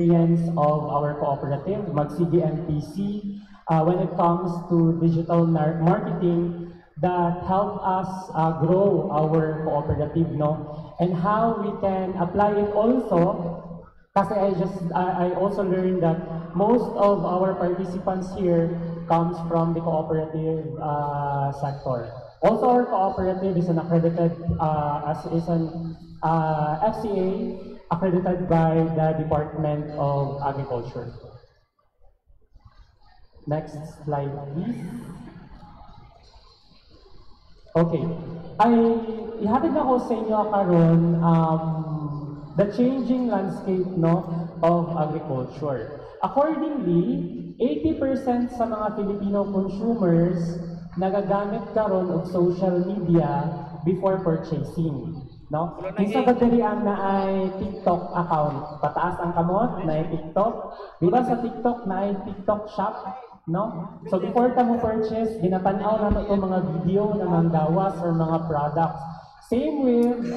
experience of our cooperative, mag-CDMPC, when it comes to digital marketing that help us grow our cooperative, no? And how we can apply it also, kasi I also learned that most of our participants here comes from the cooperative sector. Also, our cooperative is an accredited, FCA accredited by the Department of Agriculture. Next slide, please. Okay. Ihatid ako sa inyo karon the changing landscape, no, of agriculture. Accordingly, 80% sa mga Filipino consumers nagagamit karon og social media before purchasing, no? Isa ba diri ang naay TikTok account? Pataas ang kamot na TikTok. Di ba sa TikTok naay TikTok shop, no? So before ta mo purchase, ginatanaw na to mga video na manggawas or mga products. Same with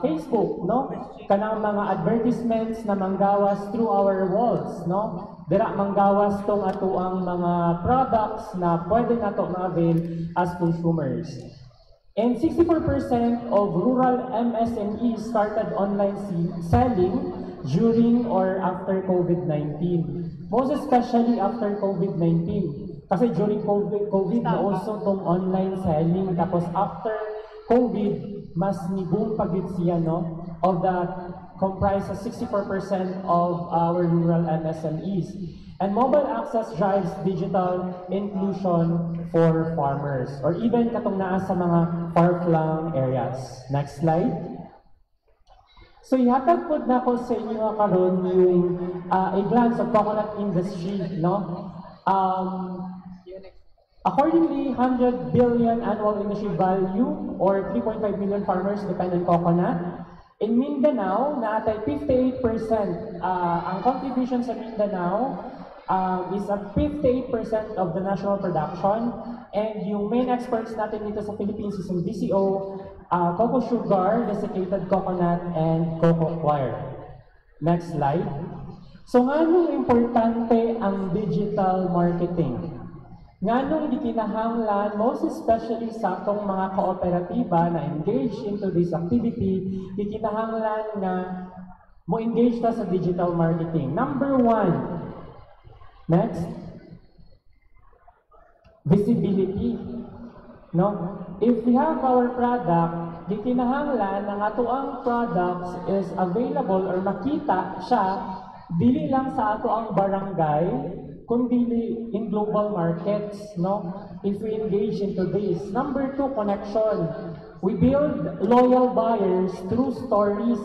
Facebook, no? Kanang mga advertisements na manggawas through our walls, no? Dira manggawas tong ato ang mga products na pwede nato ma-avail as consumers. And 64% of rural MSMEs started online selling during or after COVID-19. Most especially after COVID-19. Kasi during COVID na also tong online selling. Tapos after COVID, mas ni-boom pagit siya, no? Of that comprises 64% of our rural MSMEs. And mobile access drives digital inclusion for farmers or even katong naa sa mga far-flung areas. Next slide. So ihatag po na ko sa inyo karon yung a glance of coconut industry, no? Accordingly, 100 billion annual industry value or 3.5 million farmers depend on coconut. In Mindanao, naatay 58%. Ang contribution sa Mindanao is at 58% of the national production. And yung main exports natin dito sa Philippines is yung DCO, cocoa sugar, desiccated coconut, and cocoa coir. Next slide. So nganong importante ang digital marketing? Nganong gikinahanglan, most especially sa atong mga kooperatiba na engage into this activity, gikinahanglan nga mo engage ta sa digital marketing. Number 1, next, visibility. No? If we have our product, gikinahanglan ang ato ang products is available or makita siya dili lang sa ato ang barangay, kundi in global markets, no? If we engage into this. Number 2, connection. We build loyal buyers through stories.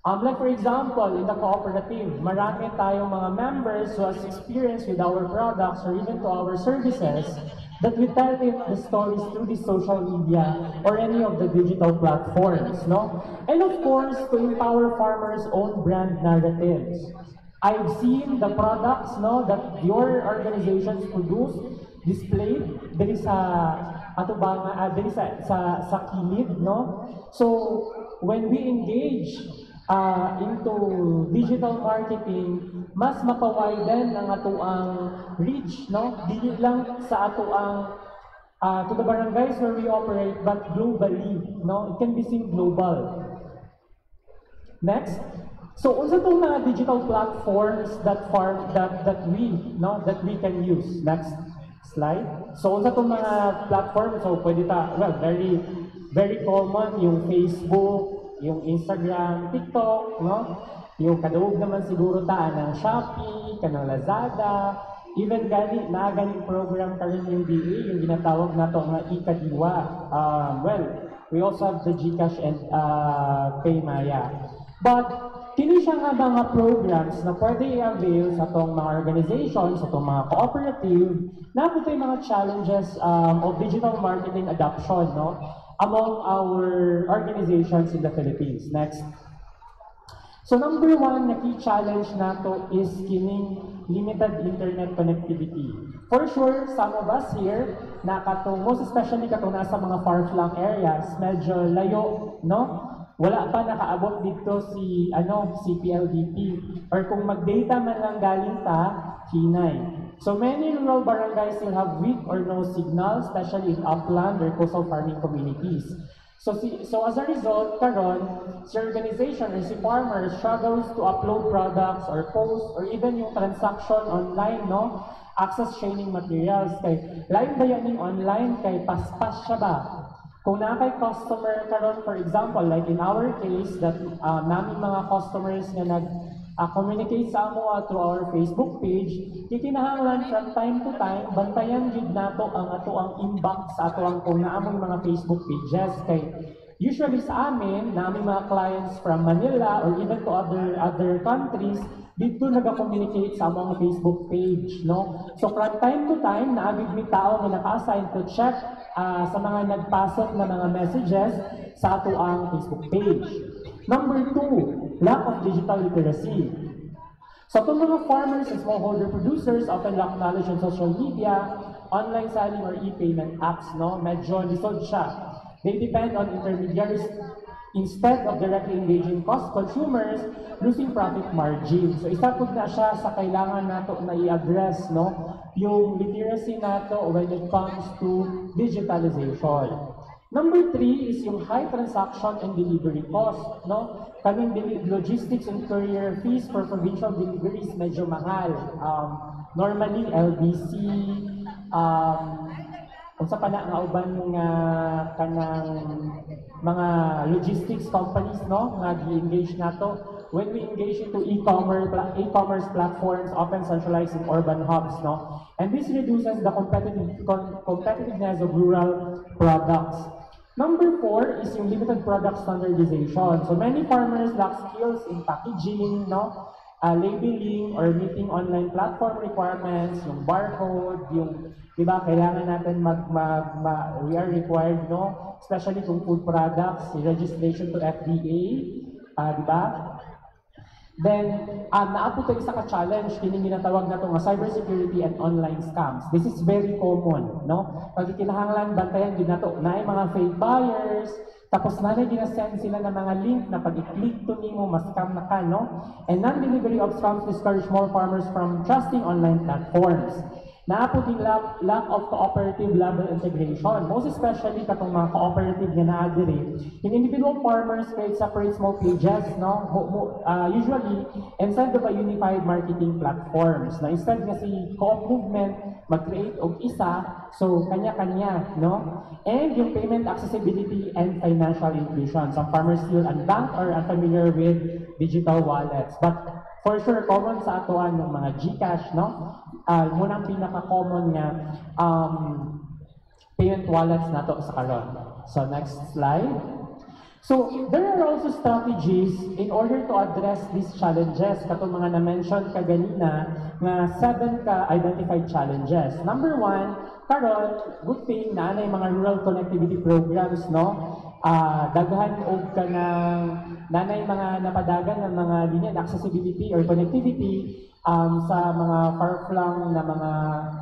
Like for example, in the cooperative, marami tayong mga members who has experience with our products or even to our services that we tell it the stories through the social media or any of the digital platforms, no? And of course, to empower farmers' own brand narratives. I've seen the products, no, that your organizations produce displayed diri sa ato ba nga diri sa kilid, no? So when we engage into digital marketing, mas mapawiden ang ato ang reach, no? Dili lang sa ato ang to the barangays where we operate, but globally, no? It can be seen global. Next. So unsa tong mga digital platforms that we can use? Next slide. So unsa tong mga platforms? So pwede ta, well, very common yung Facebook, yung Instagram, TikTok, no? Yung kadawog naman siguro ta ng Shopee, kanang Lazada, even ganing program karon yung DA, yung ginatawag nato nga Ikadiwa. Well, we also have the GCash and Paymaya. But kini siya nga mga programs na pwede i-avail sa itong mga organizations, sa itong mga cooperative, na ito yung mga challenges of digital marketing adoption, no, among our organizations in the Philippines. Next. So number 1 na key challenge nato is kining limited internet connectivity. For sure, some of us here, most especially katong nasa mga far-flung areas, medyo layo, no? wala pa nakaabot dito si si PLDT, or kung mag-data man lang galing ta, hinay. So many rural barangays still have weak or no signal, especially in upland or coastal farming communities. So as a result, karon, si organization or si farmers struggles to upload products or post or even yung transaction online, no? Access training materials. Kay lain ba yan yung online? Kay paspas siya ba? Kung na kay customer karon, for example, like in our case, that namin mga customers na communicate sa amo through our Facebook page, kikinahanglan from time to time, bantayan jud nato ang ato ang inbox sa ato ang kung naamong mga Facebook pages. Kay usually sa amin, namin mga clients from Manila or even to other countries, dito naga-communicate sa among Facebook page, no? So from time to time, naabig mi tao nga naka-assign to check sa mga nagpasok na mga messages sa ato ang Facebook page. Number 2, lack of digital literacy. So itong mga farmers and smallholder producers often lack knowledge on social media, online selling or e-payment apps, no? Medyo lisod siya. They depend on intermediaries instead of directly engaging consumers, losing profit margin. So isa po na siya sa kailangan nato na i-address, no? Yung literacy nato when it comes to digitalization. Number 3 is yung high transaction and delivery cost, no? Kaming logistics and courier fees for provincial deliveries medyo mahal. Normally, LBC, kung sa pana nga uban nga kanang mga logistics companies, no, nga gi-engage nato, when we engage into e-commerce platforms often centralized in urban hubs, no, and this reduces the competitiveness of rural products. Number 4 is yung limited product standardization. So many farmers lack skills in packaging, no, labeling, or meeting online platform requirements, yung barcode, yung, di ba, kailangan natin we are required, no, especially kung food products, registration to FDA, di ba? Then, naapo tayo isa ka-challenge, kining ginatawag na ito nga cybersecurity and online scams. This is very common, no? Pag kinahanglan, bantayan din na ito, na mga fake buyers, tapos na ginasend sila ng mga link na pag i-click to nimo, mas-scam na ka, no? And non-delivery of scams discourage small farmers from trusting online platforms. Naapo din lack of cooperative level integration, most especially katong mga cooperative nga naadiri. Yung individual farmers create separate small pages, no? Usually inside of a unified marketing platforms. Na instead nga si co-op movement mag-create og isa, so kanya-kanya, no? And yung payment accessibility and financial inclusion. Some farmers still unbanked or unfamiliar with digital wallets. But for sure, common sa atoan ng mga GCash, no? Muna ang pinaka-common nga payment wallets nato sa karon. So next slide. So there are also strategies in order to address these challenges. Katong mga na-mention kaganina nga 7 ka identified challenges. Number 1, karon, good thing na anay mga rural connectivity programs, no? Daghan og kanang nanay mga napadagan ng mga linya accessibility or connectivity sa mga far-flung na mga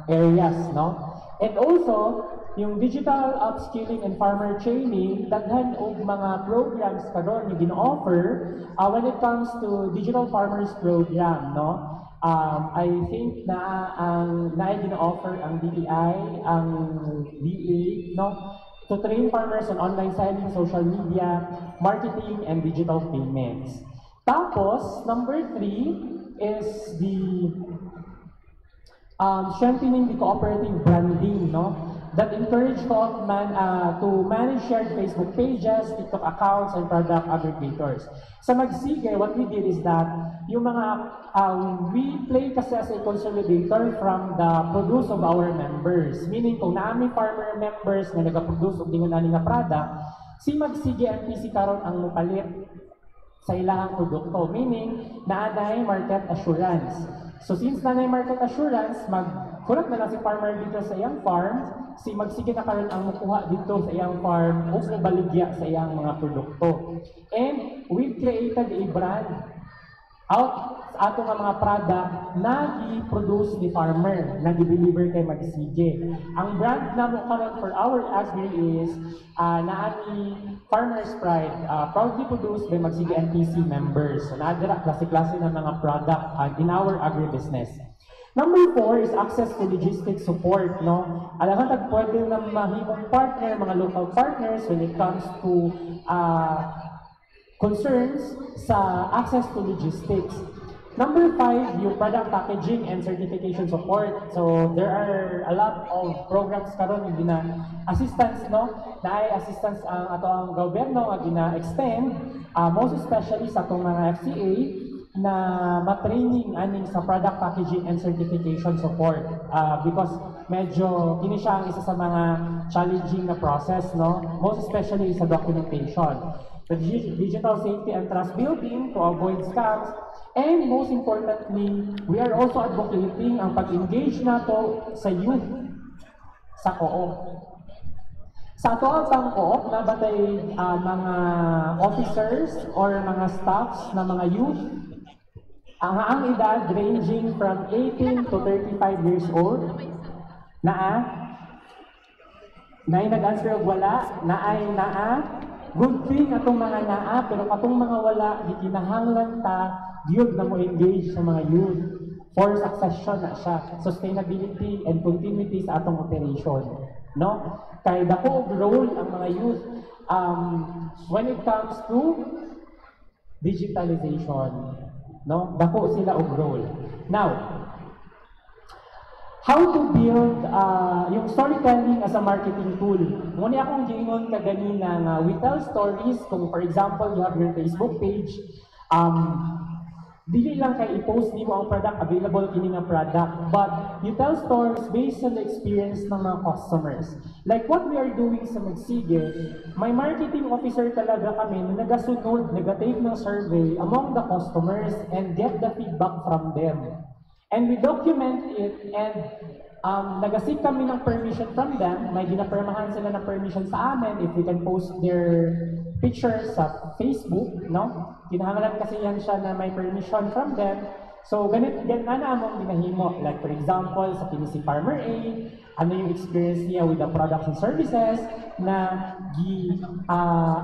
areas, no? And also, yung digital upskilling and farmer training, daghan og mga programs karon yung gino-offer when it comes to digital farmers program, no? I think na ang gino-offer ang DTI, ang DA, no? To train farmers on online selling, social media, marketing, and digital payments. Tapos, number 3 is the strengthening the cooperative branding, no? That encourage to manage shared Facebook pages, TikTok accounts, and product aggregators. Sa Magsige, what we did is that yung mga, we play kasi as a consolidator from the produce of our members. Meaning, kung naami farmer members na nag-produce o dingon nga product, si Magsige MPC karon ang mupalit sa ilahang produkto. Meaning, naanay market assurance. So since naanay market assurance, magkulat na lang si farmer dito sa iyang farm, si Magsige na karon ang mukuha dito sa iyang farm o baligya sa iyang mga produkto. And we've created a brand out sa ato nga mga product na i-produce ni farmer, na i-deliver kay Magsige. Ang brand na mo karon for our agri is naa ni Farmer's Pride, proudly produced by Magsige NPC members. So naadira klase-klase ng mga product in our agribusiness. Number 4 is access to logistics support, no? Alam mo, pwede na mahimong partner, mga local partners when it comes to concerns sa access to logistics. Number 5, yung product packaging and certification support. So there are a lot of programs karon yung assistance, no? Na ay assistance ang ato ang gobyerno nga gina-extend, most especially sa itong mga FCA na matraining aning sa product packaging and certification support because medyo ini siya ang isa sa mga challenging na process, no? Most especially sa documentation. The digital safety and trust building to avoid scams, and most importantly, we are also advocating ang pag-engage nato sa youth sa co-op. Sa ato ang co-op, nabatay mga officers or mga staffs na mga youth ang edad ranging from 18 to 35 years old. Naay nag-answer og wala, naay good thing atong mga pero katong mga wala, di kinahanglan ta gyud na mo engage sa mga youth for succession na siya, sustainability and continuity sa atong operation, no? Kay dako og role ang mga youth when it comes to digitalization, no? Dako sila og role. Now, how to build yung storytelling as a marketing tool. Muna akong giingon kaganina nga we tell stories. Kung for example, you have your Facebook page, dili lang kay i-post nimo ang product, available kini nga product, but you tell stories based on the experience ng mga customers. Like what we are doing sa Magsige, may marketing officer talaga kami na nagasunod, nagatake ng survey among the customers and get the feedback from them. And we document it, and nag-seek kami ng permission from them. May ginapermahan sila ng permission sa amin if we can post their pictures sa Facebook, no? Kinahanglan kasi yan siya na may permission from them. So, ganit na among ginahimo. Like for example, sa si Farmer A, ano yung experience niya with the products and services na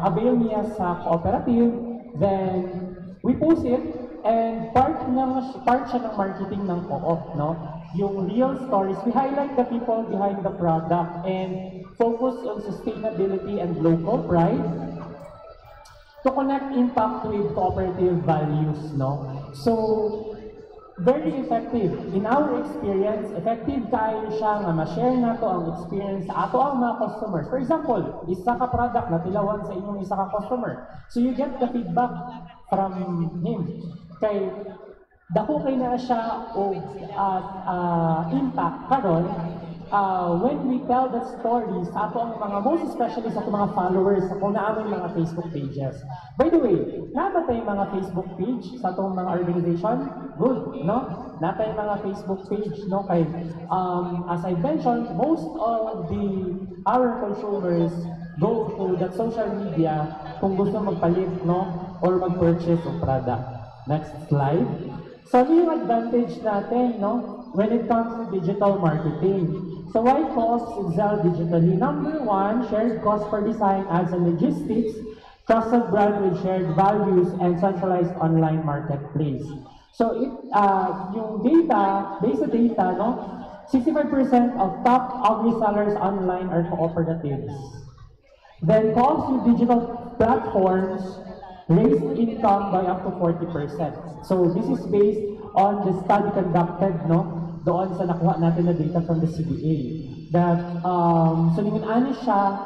avail niya sa cooperative. Then, we post it, and part siya ng marketing ng co-op, no? Yung real stories, we highlight the people behind the product and focus on sustainability and local pride to connect impact with cooperative values, no? So, very effective. In our experience, effective kayo siya nga ma-share nato ang experience sa ato ang mga customers. For example, isa ka product na tilawan sa inyong isa ka customer. So you get the feedback from him. Kay dako kay na siya og impact karon when we tell that story sa ato ang mga, most especially sa mga followers sa kung naaming mga Facebook pages. By the way, nabatay mga Facebook page sa atong mga organization? Good, no? Natay mga Facebook page, no? Kay as I mentioned, most of our consumers go to that social media kung gusto magpalit, no? Or mag-purchase ng product. Next slide. So, ano yung advantage natin, no? When it comes to digital marketing. So, why costs excel digitally? Number 1, shared cost for design, ads and logistics, trusted brand with shared values, and centralized online marketplace. So, yung data, based sa data, no? 65% of top agri-sellers online are cooperatives. Then, costs with digital platforms raise income by up to 40%. So, this is based on the study conducted, no? Doon sa nakuha natin na data from the CBA. That, so ningon-ani siya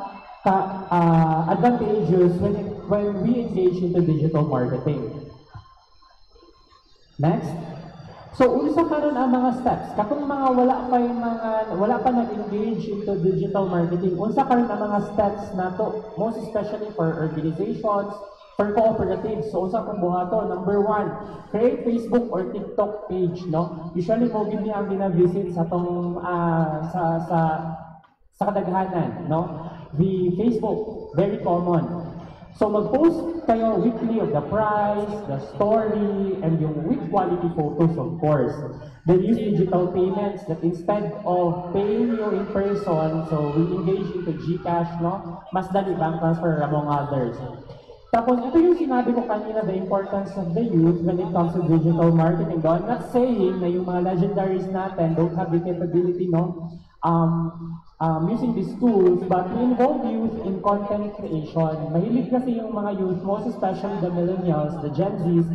advantageous when we engage into digital marketing. Next. So, unsa karon ang mga steps? Katong mga wala pa nag-engage into digital marketing, unsa karon ang mga steps nato, most especially for organizations, for cooperatives. So, unsa kung buhaton? Number 1, create Facebook or TikTok page, no? Usually, mo gini ang gina-visit sa tong sa kadaghanan, no? The Facebook, very common. So mag-post kayo weekly of the price, the story, and yung with quality photos, of course. Then use digital payments that instead of paying you in person, so we engage into GCash, no? Mas dali bank transfer among others. Tapos ito yung sinabi ko kanina, the importance of the youth when it comes to digital marketing. Though I'm not saying na yung mga legendaries natin don't have the capability, no? Using these tools, but we involve youth in content creation. Mahilig kasi yung mga youth, most especially the millennials, the Gen Zs,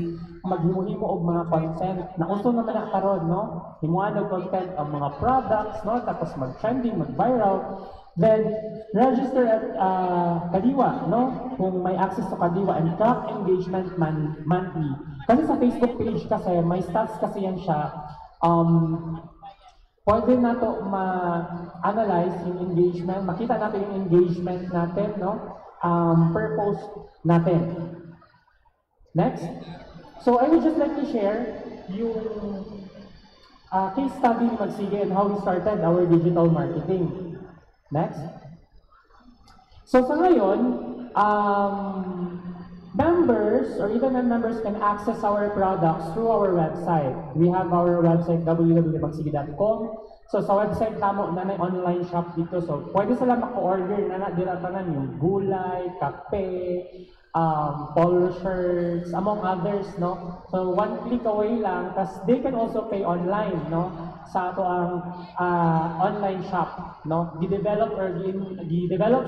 maghimuhimo og mga content na gusto naman na karon, no? Himuan og content ang mga products, no? Tapos mag-trending, mag-viral. Then, register at Kadiwa, no? Kung may access to Kadiwa and track engagement monthly. Kasi sa Facebook page kasi, may stats kasi yan siya. Pwede na to ma-analyze yung engagement, makita natin yung engagement natin, no? Per post natin. Next. So I would just like to share yung case study ni Magsige and how we started our digital marketing. Next. So sa ngayon, members or even non-members can access our products through our website. We have our website www.magsige.com. So sa website tamo na may online shop dito. So pwede sila maka-order na diratanan yung gulay, kape, polo shirts, among others, no? So one click away lang, tas they can also pay online, no? Sa ato ang online shop, no? Gi-develop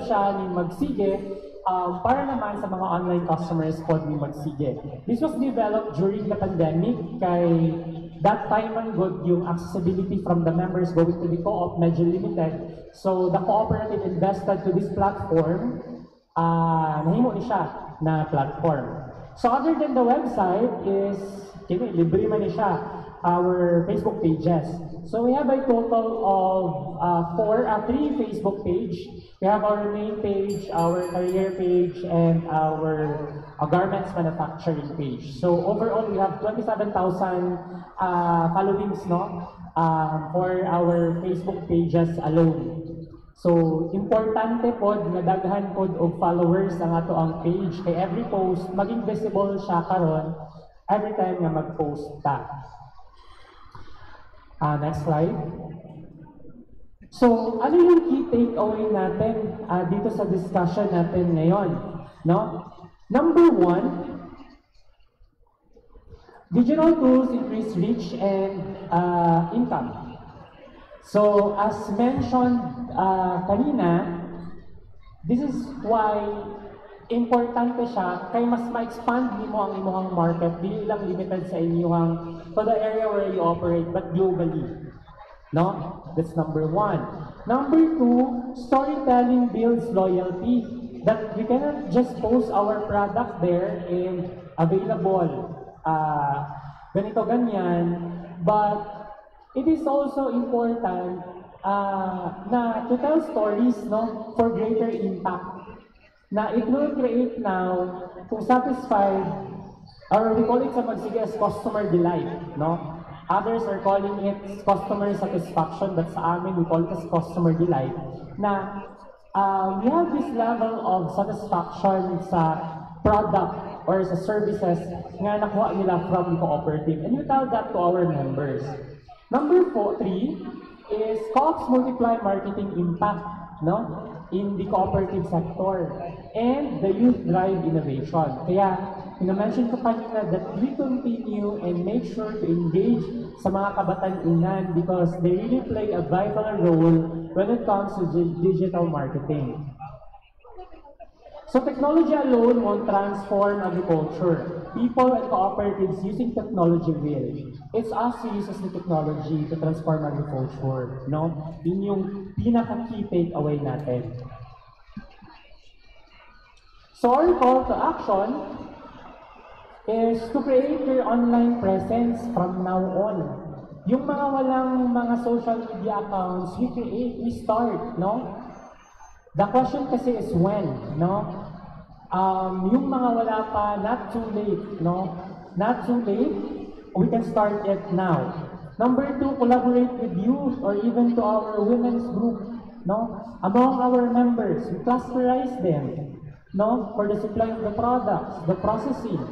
siya ni Magsige para naman sa mga online customers po ni Magsige. This was developed during the pandemic kay that time man good yung accessibility from the members going to the co-op medyo limited. So the cooperative invested to this platform, nahimo ni siya na platform. So other than the website is, libre man ni siya, our Facebook pages. So we have a total of 3 Facebook page. We have our main page, our career page, and our garments manufacturing page. So overall, we have 27,000 followings, no, for our Facebook pages alone. So importante po nga daghan pod og followers ang ato ang page kay every post maging visible siya karon every time nga mag-post ta. Next slide. So, ano yung key takeaway natin dito sa discussion natin ngayon? No? Number 1, digital tools increase reach and income. So, as mentioned kanina, this is why importante siya kay mas ma-expand nimo ang imong market, dili lang limited sa inyong to the area where you operate, but globally. No? That's number 1. Number 2, storytelling builds loyalty. That we cannot just post our product there and available ganito ganyan, but it is also important na to tell stories, no, for greater impact. Na it will create now kung satisfied, or we call it sa Magsige as customer delight, no? Others are calling it customer satisfaction, but sa amin we call it as customer delight. Na we have this level of satisfaction sa product or sa services nga nakuha nila from the cooperative, and we tell that to our members. Number 3 is co-ops multiply marketing impact, no, in the cooperative sector, and the youth drive innovation. Kaya, mention ko kanina that we continue and make sure to engage sa mga kabataan-inan because they really play a vital role when it comes to digital marketing. So technology alone won't transform agriculture. People and cooperatives using technology will. It's us who uses the technology to transform agriculture, no? Yun yung pinaka-key takeaway natin. So our call to action is to create your online presence from now on. Yung mga walang mga social media accounts, we create, we start, no? The question kasi is when, no? Yung mga wala pa, not too late, no? Not too late, we can start it now. Number 2, collaborate with youth or even to our women's group, no? Among our members, we clusterize them. no, for the supply of the products, the processing.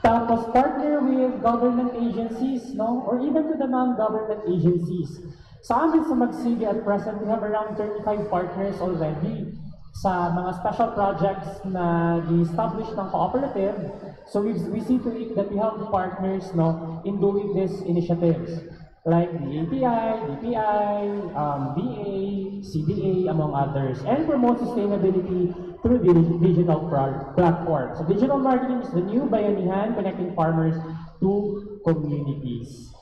Tapos partner with government agencies, no, or even to the non-government agencies. Sa amin sa Magsigi at present, we have around 35 partners already sa mga special projects na di-establish ng cooperative. So we see to it that we have partners, no, in doing these initiatives like the API, DPI, BA, CDA, among others, and promote sustainability through the digital platforms. So digital marketing is the new bayanihan connecting farmers to communities.